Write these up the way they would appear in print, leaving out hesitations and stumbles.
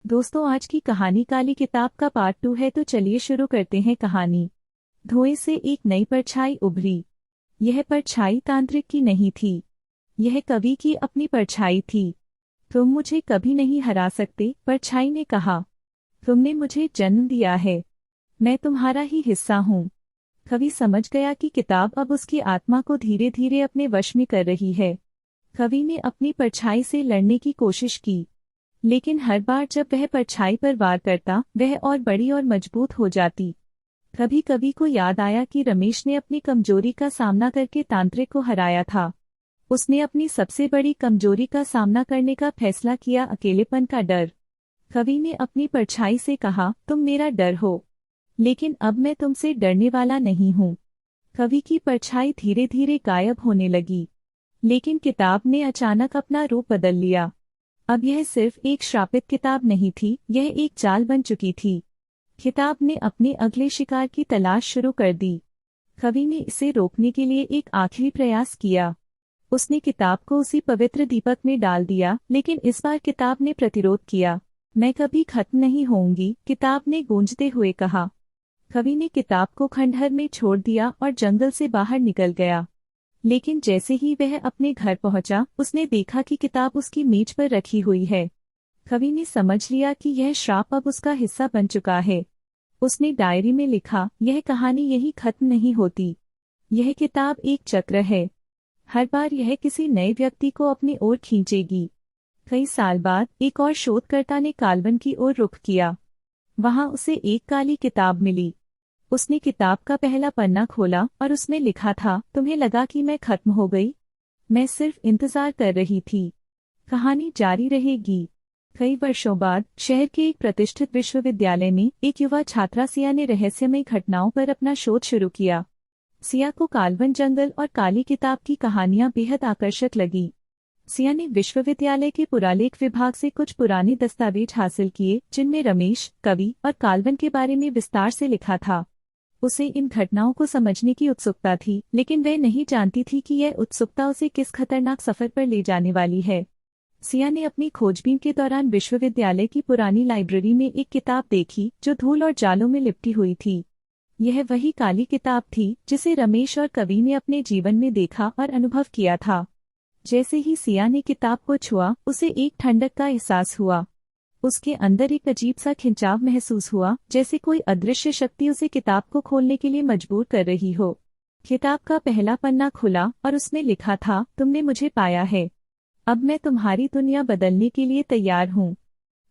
दोस्तों, आज की कहानी काली किताब का पार्ट 2 है, तो चलिए शुरू करते हैं कहानी। धुएं से एक नई परछाई उभरी। यह परछाई तांत्रिक की नहीं थी, यह कवि की अपनी परछाई थी। तुम मुझे कभी नहीं हरा सकते, परछाई ने कहा। तुमने मुझे जन्म दिया है, मैं तुम्हारा ही हिस्सा हूँ। कवि समझ गया कि किताब अब उसकी आत्मा को धीरे धीरे अपने वश में कर रही है। कवि ने अपनी परछाई से लड़ने की कोशिश की, लेकिन हर बार जब वह परछाई पर वार करता, वह और बड़ी और मजबूत हो जाती। कभी कवि को याद आया कि रमेश ने अपनी कमजोरी का सामना करके तांत्रिक को हराया था। उसने अपनी सबसे बड़ी कमजोरी का सामना करने का फैसला किया, अकेलेपन का डर। कवि ने अपनी परछाई से कहा, तुम मेरा डर हो, लेकिन अब मैं तुमसे डरने वाला नहीं हूँ। कवि की परछाई धीरे धीरे गायब होने लगी, लेकिन किताब ने अचानक अपना रूप बदल लिया। अब यह सिर्फ एक श्रापित किताब नहीं थी, यह एक जाल बन चुकी थी। किताब ने अपने अगले शिकार की तलाश शुरू कर दी। कवि ने इसे रोकने के लिए एक आखिरी प्रयास किया। उसने किताब को उसी पवित्र दीपक में डाल दिया, लेकिन इस बार किताब ने प्रतिरोध किया। मैं कभी खत्म नहीं होऊंगी, किताब ने गूंजते हुए कहा। कवि ने किताब को खंडहर में छोड़ दिया और जंगल से बाहर निकल गया। लेकिन जैसे ही वह अपने घर पहुंचा, उसने देखा कि किताब उसकी मेज पर रखी हुई है। कवि ने समझ लिया कि यह श्राप अब उसका हिस्सा बन चुका है। उसने डायरी में लिखा, यह कहानी यही खत्म नहीं होती। यह किताब एक चक्र है, हर बार यह किसी नए व्यक्ति को अपनी ओर खींचेगी। कई साल बाद एक और शोधकर्ता ने काल्वन की ओर रुख किया। वहां उसे एक काली किताब मिली। उसने किताब का पहला पन्ना खोला और उसमें लिखा था, तुम्हें लगा कि मैं खत्म हो गई? मैं सिर्फ इंतजार कर रही थी। कहानी जारी रहेगी। कई वर्षों बाद शहर के एक प्रतिष्ठित विश्वविद्यालय में एक युवा छात्रा सिया ने रहस्यमय घटनाओं पर अपना शोध शुरू किया। सिया को काल्वन जंगल और काली किताब की कहानियां बेहद आकर्षक लगी। सिया ने विश्वविद्यालय के पुरालेख विभाग से कुछ पुराने दस्तावेज हासिल किए, जिनमें रमेश, कवि और काल्वन के बारे में विस्तार से लिखा था। उसे इन घटनाओं को समझने की उत्सुकता थी, लेकिन वह नहीं जानती थी कि यह उत्सुकता उसे किस खतरनाक सफर पर ले जाने वाली है। सिया ने अपनी खोजबीन के दौरान विश्वविद्यालय की पुरानी लाइब्रेरी में एक किताब देखी, जो धूल और जालों में लिपटी हुई थी। यह वही काली किताब थी जिसे रमेश और कवि ने अपने जीवन में देखा और अनुभव किया था। जैसे ही सिया ने किताब को छुआ, उसे एक ठंडक का एहसास हुआ। उसके अंदर एक अजीब सा खिंचाव महसूस हुआ, जैसे कोई अदृश्य शक्ति उसे किताब को खोलने के लिए मजबूर कर रही हो। किताब का पहला पन्ना खुला और उसमें लिखा था, तुमने मुझे पाया है, अब मैं तुम्हारी दुनिया बदलने के लिए तैयार हूँ।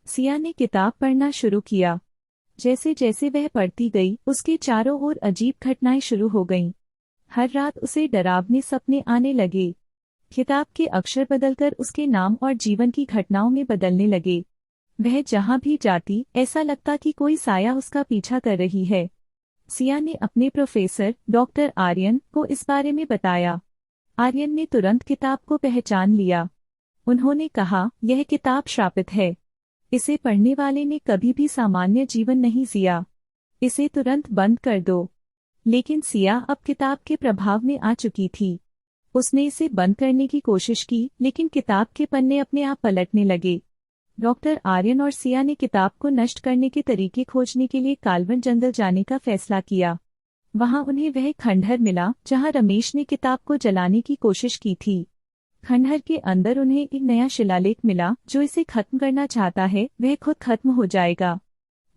सिया ने किताब पढ़ना शुरू किया। जैसे जैसे वह पढ़ती गई, उसके चारों ओर अजीब घटनाएं शुरू हो गईं। हर रात उसे डरावने सपने आने लगे। किताब के अक्षर बदलकर उसके नाम और जीवन की घटनाओं में बदलने लगे। वह जहां भी जाती, ऐसा लगता कि कोई साया उसका पीछा कर रही है। सिया ने अपने प्रोफेसर डॉक्टर आर्यन को इस बारे में बताया। आर्यन ने तुरंत किताब को पहचान लिया। उन्होंने कहा, यह किताब श्रापित है। इसे पढ़ने वाले ने कभी भी सामान्य जीवन नहीं जिया। इसे तुरंत बंद कर दो। लेकिन सिया अब किताब के प्रभाव में आ चुकी थी। उसने इसे बंद करने की कोशिश की, लेकिन किताब के पन्ने अपने आप पलटने लगे। डॉक्टर आर्यन और सिया ने किताब को नष्ट करने के तरीके खोजने के लिए काल्वन जंगल जाने का फैसला किया। वहां उन्हें वह खंडहर मिला जहां रमेश ने किताब को जलाने की कोशिश की थी। खंडहर के अंदर उन्हें एक नया शिलालेख मिला, जो इसे खत्म करना चाहता है, वह खुद खत्म हो जाएगा।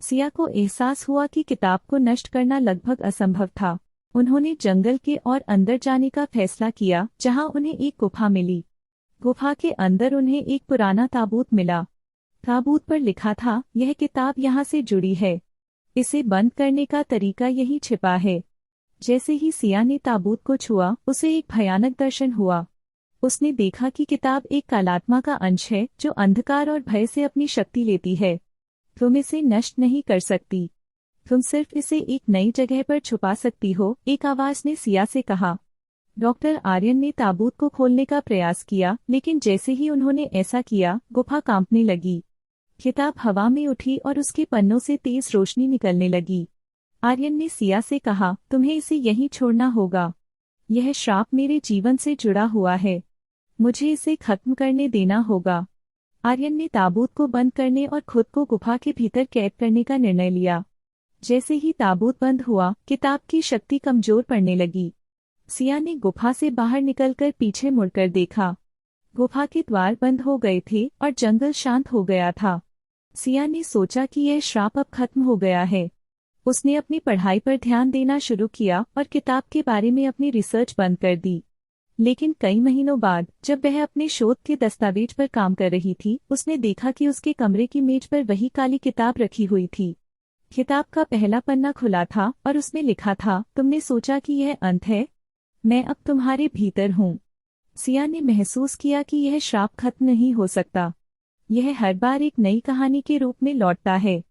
सिया को एहसास हुआ कि किताब को नष्ट करना लगभग असंभव था। उन्होंने जंगल के और अंदर जाने का फैसला किया, जहां उन्हें एक गुफा मिली। गुफा के अंदर उन्हें एक पुराना ताबूत मिला। ताबूत पर लिखा था, यह किताब यहाँ से जुड़ी है। इसे बंद करने का तरीका यही छिपा है। जैसे ही सिया ने ताबूत को छुआ, उसे एक भयानक दर्शन हुआ। उसने देखा कि किताब एक कालात्मा का अंश है, जो अंधकार और भय से अपनी शक्ति लेती है। तुम इसे नष्ट नहीं कर सकती, तुम सिर्फ इसे एक नई जगह पर छुपा सकती हो, एक आवाज ने सिया से कहा। डॉक्टर आर्यन ने ताबूत को खोलने का प्रयास किया, लेकिन जैसे ही उन्होंने ऐसा किया, गुफा कांपने लगी। किताब हवा में उठी और उसके पन्नों से तेज रोशनी निकलने लगी। आर्यन ने सिया से कहा, तुम्हें इसे यहीं छोड़ना होगा। यह श्राप मेरे जीवन से जुड़ा हुआ है, मुझे इसे खत्म करने देना होगा। आर्यन ने ताबूत को बंद करने और खुद को गुफा के भीतर कैद करने का निर्णय लिया। जैसे ही ताबूत बंद हुआ, किताब की शक्ति कमजोर पड़ने लगी। सिया ने गुफा से बाहर निकलकर पीछे मुड़कर देखा। गुफा के द्वार बंद हो गए थे और जंगल शांत हो गया था। सिया ने सोचा कि यह श्राप अब खत्म हो गया है। उसने अपनी पढ़ाई पर ध्यान देना शुरू किया और किताब के बारे में अपनी रिसर्च बंद कर दी। लेकिन कई महीनों बाद जब वह अपने शोध के दस्तावेज पर काम कर रही थी, उसने देखा कि उसके कमरे की मेज पर वही काली किताब रखी हुई थी। किताब का पहला पन्ना खुला था और उसमें लिखा था, तुमने सोचा कि यह अंत है, मैं अब तुम्हारे भीतर हूँ। सिया ने महसूस किया कि यह श्राप खत्म नहीं हो सकता। यह हर बार एक नई कहानी के रूप में लौटता है।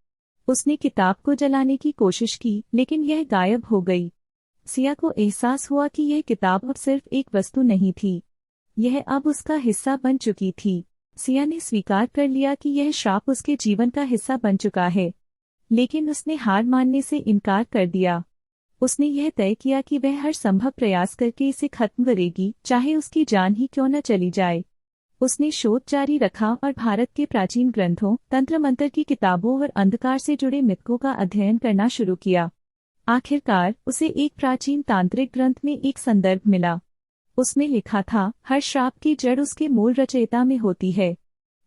उसने किताब को जलाने की कोशिश की, लेकिन यह गायब हो गई। सिया को एहसास हुआ कि यह किताब अब सिर्फ एक वस्तु नहीं थी, यह अब उसका हिस्सा बन चुकी थी। सिया ने स्वीकार कर लिया कि यह श्राप उसके जीवन का हिस्सा बन चुका है, लेकिन उसने हार मानने से इनकार कर दिया। उसने यह तय किया कि वह हर संभव प्रयास करके इसे खत्म करेगी, चाहे उसकी जान ही क्यों न चली जाए। उसने शोध जारी रखा और भारत के प्राचीन ग्रंथों, तंत्र मंत्र की किताबों और अंधकार से जुड़े मिथकों का अध्ययन करना शुरू किया। आखिरकार उसे एक प्राचीन तांत्रिक ग्रंथ में एक संदर्भ मिला। उसमें लिखा था, हर श्राप की जड़ उसके मूल रचयिता में होती है।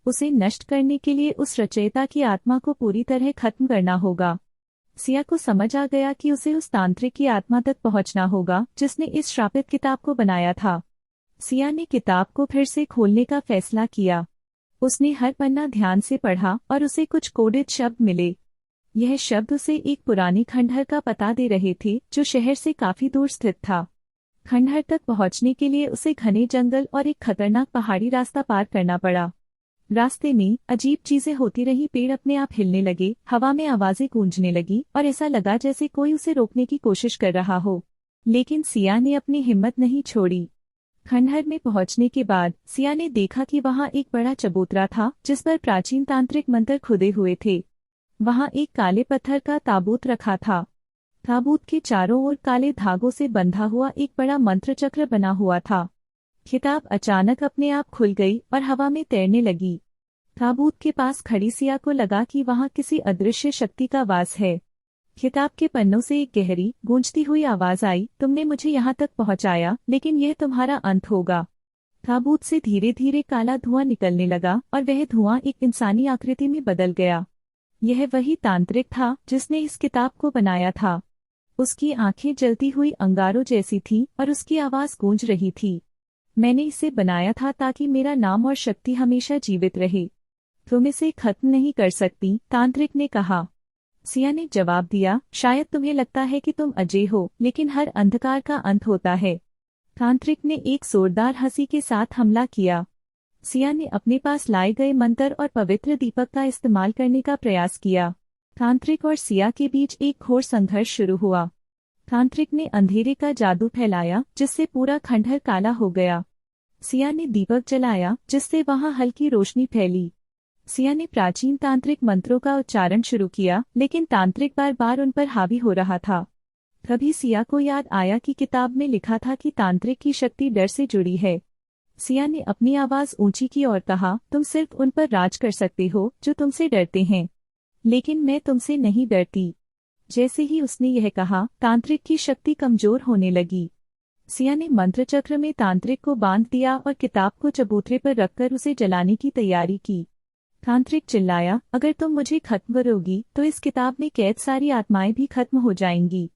उसे नष्ट करने के लिए उस रचयिता की आत्मा को पूरी तरह खत्म करना होगा। सिया को समझ आ गया कि उसे उस तांत्रिक की आत्मा तक पहुंचना होगा जिसने इस श्रापित किताब को बनाया था। सिया ने किताब को फिर से खोलने का फैसला किया। उसने हर पन्ना ध्यान से पढ़ा और उसे कुछ कोडित शब्द मिले। यह शब्द उसे एक पुरानी खंडहर का पता दे रहे थे जो शहर से काफी दूर स्थित था। खंडहर तक पहुंचने के लिए उसे घने जंगल और एक खतरनाक पहाड़ी रास्ता पार करना पड़ा। रास्ते में अजीब चीजें होती रही, पेड़ अपने आप हिलने लगे, हवा में आवाजें गूंजने लगी और ऐसा लगा जैसे कोई उसे रोकने की कोशिश कर रहा हो। लेकिन सिया ने अपनी हिम्मत नहीं छोड़ी। खंडहर में पहुंचने के बाद सिया ने देखा कि वहां एक बड़ा चबूतरा था जिस पर प्राचीन तांत्रिक मंत्र खुदे हुए थे। वहां एक काले पत्थर का ताबूत रखा था। ताबूत के चारों ओर काले धागों से बंधा हुआ एक बड़ा मंत्र चक्र बना हुआ था। किताब अचानक अपने आप खुल गई और हवा में तैरने लगी। ताबूत के पास खड़ी सिया को लगा कि वहां किसी अदृश्य शक्ति का वास है। किताब के पन्नों से एक गहरी, गूंजती हुई आवाज आई, तुमने मुझे यहाँ तक पहुँचाया, लेकिन यह तुम्हारा अंत होगा। ताबूत से धीरे धीरे काला धुआं निकलने लगा और वह धुआं एक इंसानी आकृति में बदल गया। यह वही तांत्रिक था जिसने इस किताब को बनाया था। उसकी आंखें जलती हुई अंगारों जैसी थीं और उसकी आवाज गूंज रही थी, मैंने इसे बनाया था ताकि मेरा नाम और शक्ति हमेशा जीवित रहे। तुम इसे खत्म नहीं कर सकती, तांत्रिक ने कहा। सिया ने जवाब दिया, शायद तुम्हें लगता है कि तुम अजय हो, लेकिन हर अंधकार का अंत होता है। तांत्रिक ने एक जोरदार हंसी के साथ हमला किया। सिया ने अपने पास लाए गए मंत्र और पवित्र दीपक का इस्तेमाल करने का प्रयास किया। तांत्रिक और सिया के बीच एक घोर संघर्ष शुरू हुआ। तांत्रिक ने अंधेरे का जादू फैलाया जिससे पूरा खंडहर काला हो गया। सिया ने दीपक जलाया जिससे वहां हल्की रोशनी फैली। सिया ने प्राचीन तांत्रिक मंत्रों का उच्चारण शुरू किया, लेकिन तांत्रिक बार बार उन पर हावी हो रहा था। तभी सिया को याद आया कि किताब में लिखा था कि तांत्रिक की शक्ति डर से जुड़ी है। सिया ने अपनी आवाज ऊंची की और कहा, तुम सिर्फ उन पर राज कर सकते हो जो तुमसे डरते हैं, लेकिन मैं तुमसे नहीं डरती। जैसे ही उसने यह कहा, तांत्रिक की शक्ति कमजोर होने लगी। सिया ने मंत्र चक्र में तांत्रिक को बांध दिया और किताब को चबूतरे पर रखकर उसे जलाने की तैयारी की। तांत्रिक चिल्लाया, अगर तुम मुझे खत्म करोगी तो इस किताब में कैद सारी आत्माएं भी खत्म हो जाएंगी।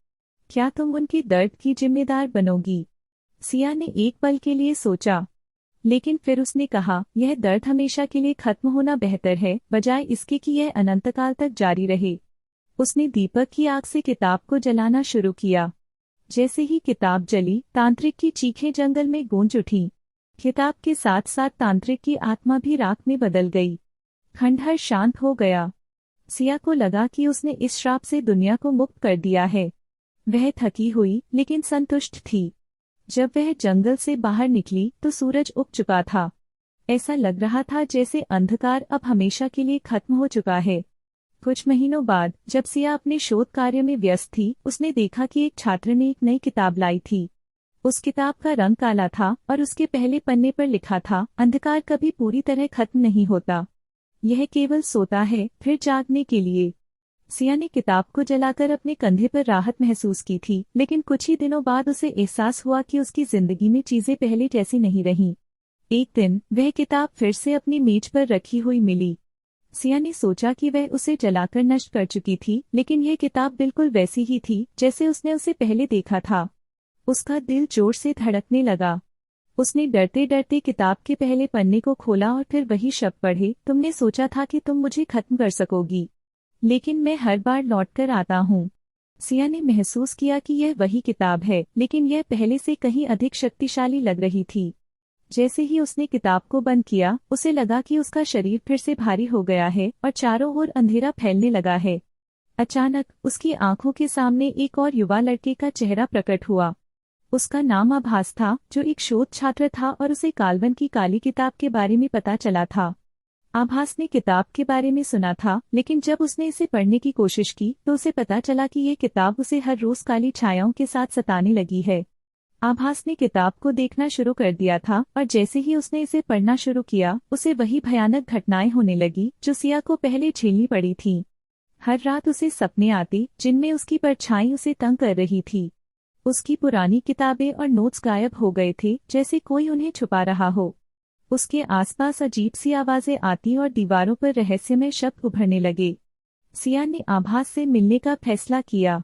क्या तुम उनकी दर्द की जिम्मेदार बनोगी? सिया ने एक पल के लिए सोचा, लेकिन फिर उसने कहा, यह दर्द हमेशा के लिए खत्म होना बेहतर है, बजाय इसके कि यह अनंतकाल तक जारी रहे। उसने दीपक की आग से किताब को जलाना शुरू किया। जैसे ही किताब जली, तांत्रिक की चीखें जंगल में गूंज उठीं। किताब के साथ साथ तांत्रिक की आत्मा भी राख में बदल गई। खंडहर शांत हो गया। सिया को लगा कि उसने इस श्राप से दुनिया को मुक्त कर दिया है। वह थकी हुई लेकिन संतुष्ट थी। जब वह जंगल से बाहर निकली तो सूरज उग चुका था। ऐसा लग रहा था जैसे अंधकार अब हमेशा के लिए खत्म हो चुका है। कुछ महीनों बाद जब सिया अपने शोध कार्य में व्यस्त थी, उसने देखा कि एक छात्र ने एक नई किताब लाई थी। उस किताब का रंग काला था और उसके पहले पन्ने पर लिखा था, अंधकार कभी पूरी तरह खत्म नहीं होता, यह केवल सोता है, फिर जागने के लिए। सिया ने किताब को जलाकर अपने कंधे पर राहत महसूस की थी, लेकिन कुछ ही दिनों बाद उसे एहसास हुआ कि उसकी जिंदगी में चीजें पहले जैसी नहीं रहीं। एक दिन वह किताब फिर से अपनी मेज पर रखी हुई मिली। सिया ने सोचा कि वह उसे जलाकर नष्ट कर चुकी थी, लेकिन यह किताब बिल्कुल वैसी ही थी जैसे उसने उसे पहले देखा था। उसका दिल जोर से धड़कने लगा। उसने डरते डरते किताब के पहले पन्ने को खोला और फिर वही शब्द पढ़े, तुमने सोचा था कि तुम मुझे खत्म कर सकोगी, लेकिन मैं हर बार लौट कर आता हूँ। सिया ने महसूस किया कि यह वही किताब है, लेकिन यह पहले से कहीं अधिक शक्तिशाली लग रही थी। जैसे ही उसने किताब को बंद किया, उसे लगा कि उसका शरीर फिर से भारी हो गया है और चारों ओर अंधेरा फैलने लगा है। अचानक उसकी आंखों के सामने एक और युवा लड़के का चेहरा प्रकट हुआ। उसका नाम आभास था, जो एक शोध छात्र था और उसे काल्वन की काली किताब के बारे में पता चला था। आभास ने किताब के बारे में सुना था, लेकिन जब उसने इसे पढ़ने की कोशिश की तो उसे पता चला कि यह किताब उसे हर रोज काली छायाओं के साथ सताने लगी है। आभास ने किताब को देखना शुरू कर दिया था और जैसे ही उसने इसे पढ़ना शुरू किया, उसे वही भयानक घटनाएं होने लगी जो सिया को पहले झेलनी पड़ी थीं। हर रात उसे सपने आते जिनमें उसकी परछाई उसे तंग कर रही थी। उसकी पुरानी किताबें और नोट्स गायब हो गए थे, जैसे कोई उन्हें छुपा रहा हो। उसके आसपास अजीब सी आवाजें आती और दीवारों पर रहस्यमय शब्द उभरने लगे। सिया ने आभास से मिलने का फैसला किया।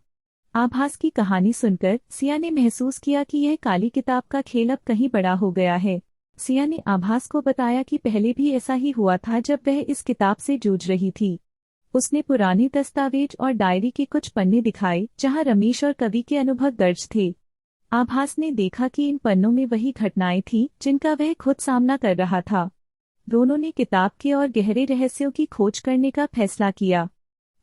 आभास की कहानी सुनकर सिया ने महसूस किया कि यह काली किताब का खेल अब कहीं बड़ा हो गया है। सिया ने आभास को बताया कि पहले भी ऐसा ही हुआ था जब वह इस किताब से जूझ रही थी। उसने पुरानी दस्तावेज और डायरी के कुछ पन्ने दिखाए जहां रमेश और कवि के अनुभव दर्ज थे। आभास ने देखा कि इन पन्नों में वही घटनाएं थीं जिनका वह खुद सामना कर रहा था। दोनों ने किताब के और गहरे रहस्यों की खोज करने का फैसला किया।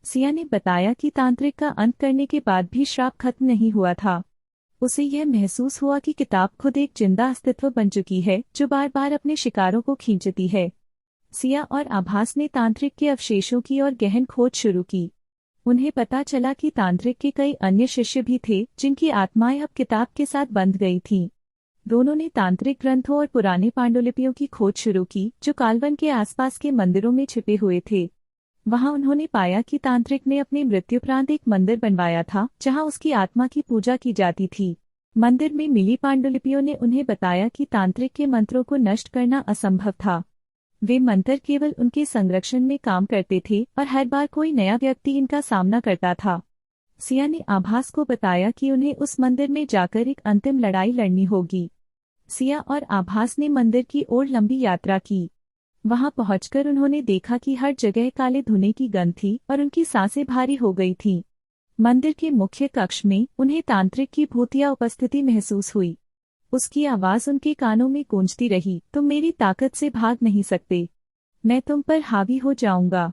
सिया ने बताया कि तांत्रिक का अंत करने के बाद भी श्राप खत्म नहीं हुआ था। उसे यह महसूस हुआ कि किताब खुद एक जिंदा अस्तित्व बन चुकी है जो बार बार अपने शिकारों को खींचती है। सिया और आभास ने तांत्रिक के अवशेषों की और गहन खोज शुरू की। उन्हें पता चला कि तांत्रिक के कई अन्य शिष्य भी थे जिनकी आत्माएं अब किताब के साथ बंध गई थीं। दोनों ने तांत्रिक ग्रंथों और पुराने पांडुलिपियों की खोज शुरू की जो काल्वन के आसपास के मंदिरों में छिपे हुए थे। वहां उन्होंने पाया कि तांत्रिक ने अपने मृत्युपरांत एक मंदिर बनवाया था जहां उसकी आत्मा की पूजा की जाती थी। मंदिर में मिली पांडुलिपियों ने उन्हें बताया कि तांत्रिक के मंत्रों को नष्ट करना असंभव था। वे मंत्र केवल उनके संरक्षण में काम करते थे और हर बार कोई नया व्यक्ति इनका सामना करता था। सिया ने आभास को बताया कि उन्हें उस मंदिर में जाकर एक अंतिम लड़ाई लड़नी होगी। सिया और आभास ने मंदिर की ओर लंबी यात्रा की। वहां पहुंचकर उन्होंने देखा कि हर जगह काले धुएं की गंध थी और उनकी सांसें भारी हो गई थीं। मंदिर के मुख्य कक्ष में उन्हें तांत्रिक की भूतिया उपस्थिति महसूस हुई। उसकी आवाज उनके कानों में गूंजती रही, तुम मेरी ताकत से भाग नहीं सकते, मैं तुम पर हावी हो जाऊंगा।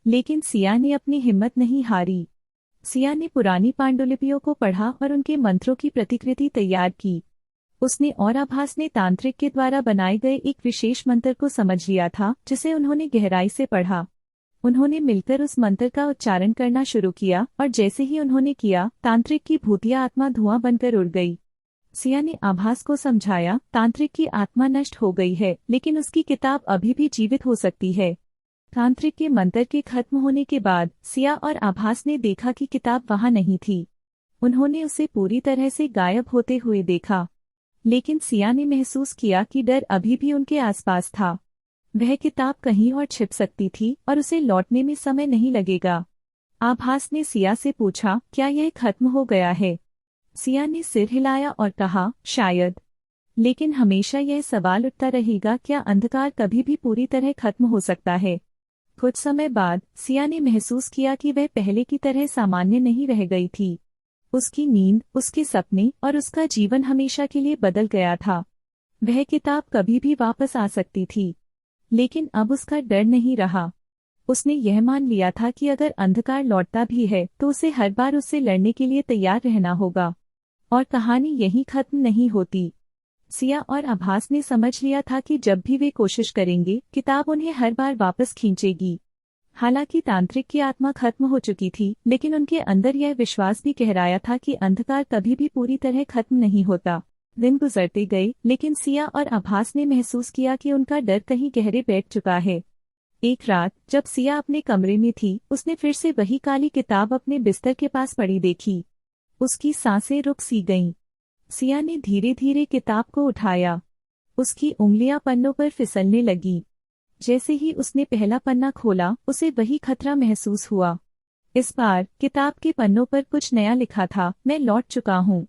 लेकिन सिया ने अपनी हिम्मत नहीं हारी। सिया ने पुरानी पांडुलिपियों को पढ़ा और उनके मंत्रों की प्रतिकृति तैयार की। उसने और आभास ने तांत्रिक के द्वारा बनाए गए एक विशेष मंत्र को समझ लिया था जिसे उन्होंने गहराई से पढ़ा। उन्होंने मिलकर उस मंत्र का उच्चारण करना शुरू किया और जैसे ही उन्होंने किया, तांत्रिक की भूतिया आत्मा धुआं बनकर उड़ गई। सिया ने आभास को समझाया, तांत्रिक की आत्मा नष्ट हो गई है, लेकिन उसकी किताब अभी भी जीवित हो सकती है। तांत्रिक के मंत्र के खत्म होने के बाद सिया और आभास ने देखा कि किताब वहां नहीं थी। उन्होंने उसे पूरी तरह से गायब होते हुए देखा, लेकिन सिया ने महसूस किया कि डर अभी भी उनके आसपास था। वह किताब कहीं और छिप सकती थी और उसे लौटने में समय नहीं लगेगा। आभास ने सिया से पूछा, क्या यह खत्म हो गया है? सिया ने सिर हिलाया और कहा, शायद, लेकिन हमेशा यह सवाल उठता रहेगा, क्या अंधकार कभी भी पूरी तरह खत्म हो सकता है? कुछ समय बाद सिया ने महसूस किया कि वह पहले की तरह सामान्य नहीं रह गई थी। उसकी नींद, उसके सपने और उसका जीवन हमेशा के लिए बदल गया था। वह किताब कभी भी वापस आ सकती थी, लेकिन अब उसका डर नहीं रहा। उसने यह मान लिया था कि अगर अंधकार लौटता भी है तो उसे हर बार उससे लड़ने के लिए तैयार रहना होगा। और कहानी यहीं खत्म नहीं होती। सिया और आभास ने समझ लिया था कि जब भी वे कोशिश करेंगे, किताब उन्हें हर बार वापस खींचेगी। हालांकि तांत्रिक की आत्मा खत्म हो चुकी थी, लेकिन उनके अंदर यह विश्वास भी गहराया था कि अंधकार कभी भी पूरी तरह खत्म नहीं होता। दिन गुजरते गए, लेकिन सिया और आभास ने महसूस किया कि उनका डर कहीं गहरे बैठ चुका है। एक रात जब सिया अपने कमरे में थी, उसने फिर से वही काली किताब अपने बिस्तर के पास पड़ी देखी। उसकी सांसें रुक सी गईं। सिया ने धीरे धीरे किताब को उठाया। उसकी उंगलियां पन्नों पर फिसलने लगी। जैसे ही उसने पहला पन्ना खोला, उसे वही खतरा महसूस हुआ। इस बार किताब के पन्नों पर कुछ नया लिखा था, मैं लौट चुका हूँ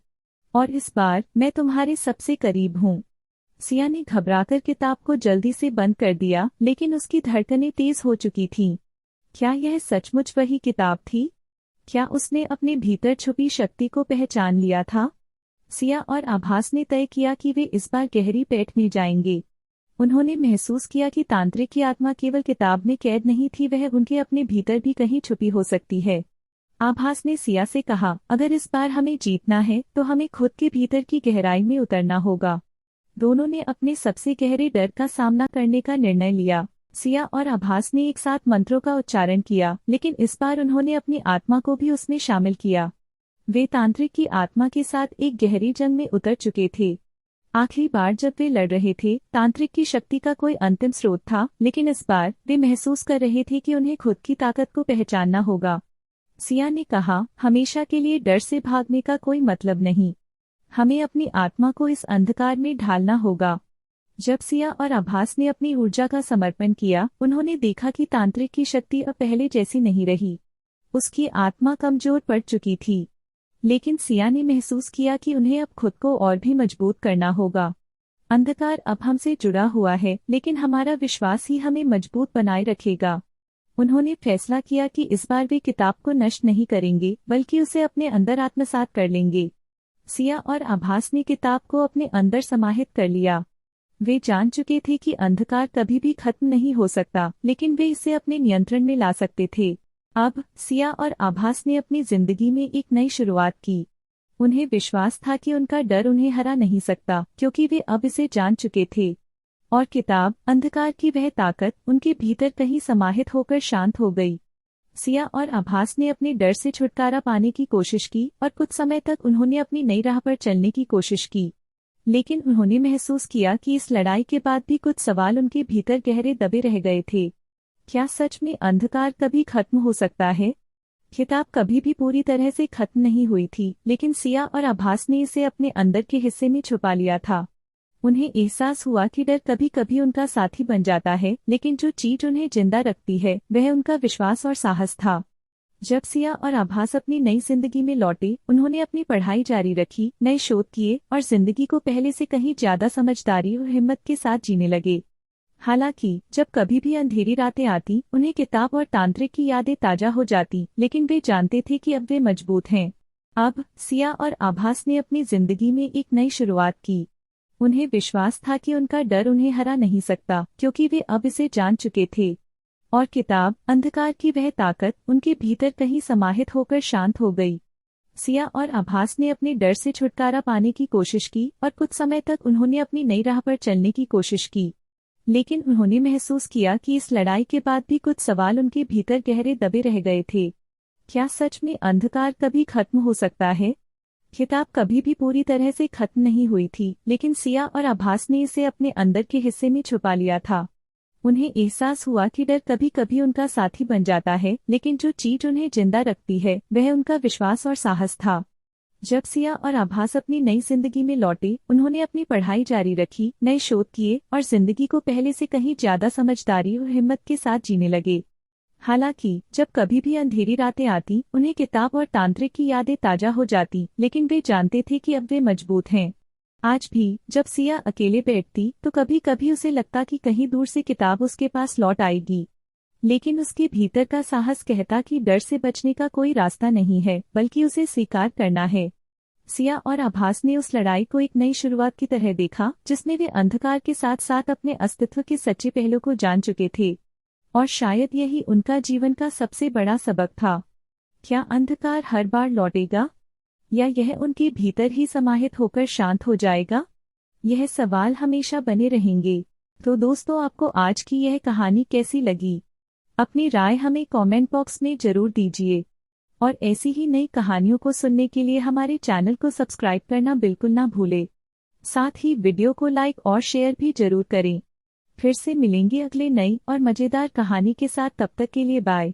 और इस बार मैं तुम्हारे सबसे करीब हूँ। सिया ने घबराकर किताब को जल्दी से बंद कर दिया, लेकिन उसकी धड़कनें तेज हो चुकी थीं। क्या यह सचमुच वही किताब थी? क्या उसने अपने भीतर छुपी शक्ति को पहचान लिया था? सिया और आभास ने तय किया कि वे इस बार गहरी पेट में जाएंगे। उन्होंने महसूस किया कि तांत्रिक की आत्मा केवल किताब में कैद नहीं थी, वह उनके अपने भीतर भी कहीं छुपी हो सकती है। आभास ने सिया से कहा, अगर इस बार हमें जीतना है तो हमें खुद के भीतर की गहराई में उतरना होगा। दोनों ने अपने सबसे गहरे डर का सामना करने का निर्णय लिया। सिया और आभास ने एक साथ मंत्रों का उच्चारण किया, लेकिन इस बार उन्होंने अपनी आत्मा को भी उसमें शामिल किया। वे तांत्रिक की आत्मा के साथ एक गहरी जंग में उतर चुके थे। आखिरी बार जब वे लड़ रहे थे, तांत्रिक की शक्ति का कोई अंतिम स्रोत था, लेकिन इस बार वे महसूस कर रहे थे कि उन्हें खुद की ताकत को पहचानना होगा। सिया ने कहा, हमेशा के लिए डर से भागने का कोई मतलब नहीं। हमें अपनी आत्मा को इस अंधकार में ढालना होगा। जब सिया और आभास ने अपनी ऊर्जा का समर्पण किया, उन्होंने देखा कि तांत्रिक की शक्ति अब पहले जैसी नहीं रही। उसकी आत्मा कमजोर पड़ चुकी थी। लेकिन सिया ने महसूस किया कि उन्हें अब खुद को और भी मजबूत करना होगा। अंधकार अब हमसे जुड़ा हुआ है, लेकिन हमारा विश्वास ही हमें मजबूत बनाए रखेगा। उन्होंने फैसला किया कि इस बार वे किताब को नष्ट नहीं करेंगे, बल्कि उसे अपने अंदर आत्मसात कर लेंगे। सिया और आभास ने किताब को अपने अंदर समाहित कर लिया। वे जान चुके थे कि अंधकार कभी भी खत्म नहीं हो सकता, लेकिन वे इसे अपने नियंत्रण में ला सकते थे। अब सिया और आभास ने अपनी जिंदगी में एक नई शुरुआत की। उन्हें विश्वास था कि उनका डर उन्हें हरा नहीं सकता, क्योंकि वे अब इसे जान चुके थे। और किताब, अंधकार की वह ताकत, उनके भीतर कहीं समाहित होकर शांत हो गई। सिया और आभास ने अपने डर से छुटकारा पाने की कोशिश की और कुछ समय तक उन्होंने अपनी नई राह पर चलने की कोशिश की। लेकिन उन्होंने महसूस किया कि इस लड़ाई के बाद भी कुछ सवाल उनके भीतर गहरे दबे रह गए थे। क्या सच में अंधकार कभी खत्म हो सकता है? किताब कभी भी पूरी तरह से खत्म नहीं हुई थी, लेकिन सिया और आभास ने इसे अपने अंदर के हिस्से में छुपा लिया था। उन्हें एहसास हुआ कि डर कभी कभी उनका साथी बन जाता है, लेकिन जो चीज उन्हें जिंदा रखती है वह उनका विश्वास और साहस था। जब सिया और आभास अपनी नई जिंदगी में लौटे, उन्होंने अपनी पढ़ाई जारी रखी, नए शोध किए और जिंदगी को पहले से कहीं ज्यादा समझदारी और हिम्मत के साथ जीने लगे। हालांकि जब कभी भी अंधेरी रातें आती, उन्हें किताब और तांत्रिक की यादें ताजा हो जाती, लेकिन वे जानते थे कि अब वे मजबूत हैं। अब सिया और आभास ने अपनी जिंदगी में एक नई शुरुआत की। उन्हें विश्वास था कि उनका डर उन्हें हरा नहीं सकता, क्योंकि वे अब इसे जान चुके थे। और किताब, अंधकार की वह ताकत, उनके भीतर कहीं समाहित होकर शांत हो गई। सिया और आभास ने अपने डर से छुटकारा पाने की कोशिश की और कुछ समय तक उन्होंने अपनी नई राह पर चलने की कोशिश की। लेकिन उन्होंने महसूस किया कि इस लड़ाई के बाद भी कुछ सवाल उनके भीतर गहरे दबे रह गए थे। क्या सच में अंधकार कभी खत्म हो सकता है? किताब कभी भी पूरी तरह से खत्म नहीं हुई थी, लेकिन सिया और आभास ने इसे अपने अंदर के हिस्से में छुपा लिया था। उन्हें एहसास हुआ कि डर कभी कभी उनका साथी बन जाता है, लेकिन जो चीज उन्हें जिंदा रखती है वह उनका विश्वास और साहस था। जब सिया और आभास अपनी नई जिंदगी में लौटे, उन्होंने अपनी पढ़ाई जारी रखी, नए शोध किए और जिंदगी को पहले से कहीं ज्यादा समझदारी और हिम्मत के साथ जीने लगे। हालांकि जब कभी भी अंधेरी रातें आती, उन्हें किताब और तांत्रिक की यादें ताजा हो जाती, लेकिन वे जानते थे कि अब वे मजबूत हैं। आज भी जब सिया अकेले बैठती, तो कभी कभी उसे लगता कि कहीं दूर से किताब उसके पास लौट आएगी। लेकिन उसके भीतर का साहस कहता कि डर से बचने का कोई रास्ता नहीं है, बल्कि उसे स्वीकार करना है। सिया और आभास ने उस लड़ाई को एक नई शुरुआत की तरह देखा, जिसमें वे अंधकार के साथ साथ अपने अस्तित्व के सच्चे पहलू को जान चुके थे। और शायद यही उनका जीवन का सबसे बड़ा सबक था। क्या अंधकार हर बार लौटेगा, या यह उनके भीतर ही समाहित होकर शांत हो जाएगा? यह सवाल हमेशा बने रहेंगे। तो दोस्तों, आपको आज की यह कहानी कैसी लगी? अपनी राय हमें कमेंट बॉक्स में जरूर दीजिए। और ऐसी ही नई कहानियों को सुनने के लिए हमारे चैनल को सब्सक्राइब करना बिल्कुल ना भूलें। साथ ही वीडियो को लाइक और शेयर भी जरूर करें। फिर से मिलेंगे अगले नई और मज़ेदार कहानी के साथ, तब तक के लिए बाय।